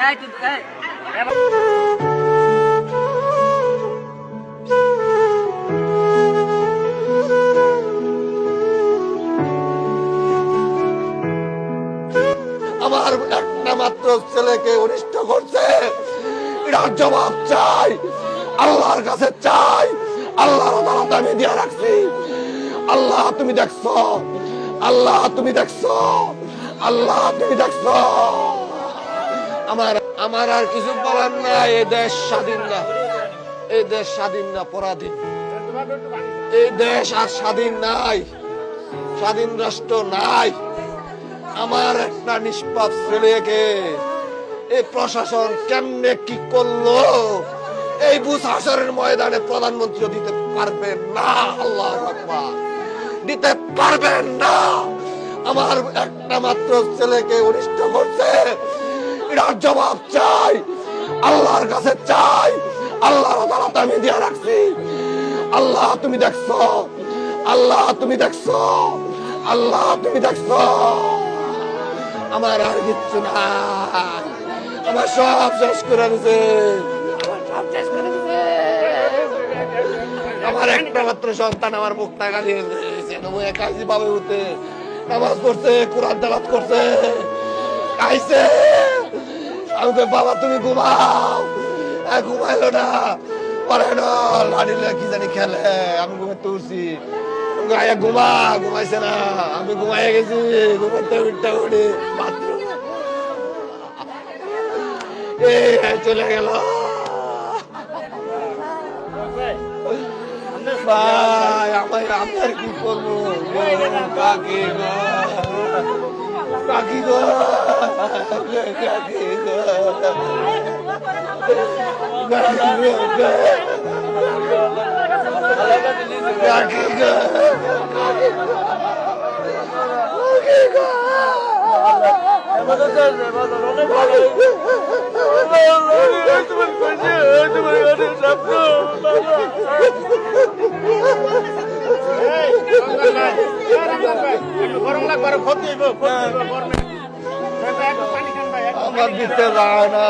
আমার একটা মাত্র ছেলেকে অনিষ্ট করছে, এটার জবাব চাই, আল্লাহর কাছে চাই। আল্লাহর আদালতে আমি দিয়ে রাখছি। আল্লাহ তুমি দেখছো, আল্লাহ তুমি দেখছো, আল্লাহ তুমি দেখছো। আমার আর কিছু বলার নাই। এই দেশ স্বাধীন না, এই দেশ স্বাধীন না, পরাধীন। এই দেশ আর স্বাধীন নাই, স্বাধীন রাষ্ট্র নাই। আমার একটা নিষ্পাপ ছেলেকে এই প্রশাসন কেমনে কি করলো, এই বুথ হাসরের ময়দানে প্রধানমন্ত্রী দিতে পারবেন না। আল্লাহু আকবার, দিতে পারবেন না। আমার একটা মাত্র ছেলেকে অনিষ্ট করছে, এটার জবাব চাই, আল্লাহর কাছে চাই। আল্লাহর আদালতে আমি দিয়ে রাখছি। আল্লাহ তুমি দেখছো, আল্লাহ তুমি দেখছো, আল্লাহ তুমি দেখছো। আমার আর কিচ্ছু না, আমার সব শেষ করে দিছে, আমার একটা মাত্র সন্তান আমার মুখ টাকা দিয়েছে, কাজী বাবা হতে নামাজ পড়ছে, কোরআন তেলাওয়াত করছে, খাইছে। আমি তো বাবা তুমি ঘুমাও, ঘুমাইলো না, পরে না লাড়ি কি জানি খেলে, আমি ঘুমাইতে উঠছি, ঘুমা, ঘুমাইছে না, আমি ঘুমাইয়া গেছি, ঘুমাইতে উঠতে উঠে বাথরুম চলে গেল। ভাই আমায় আমি আর কি করবো, কাকি গো, কাকি গো, কাকি গো, কাকি গো, আমার দিতে যায় না।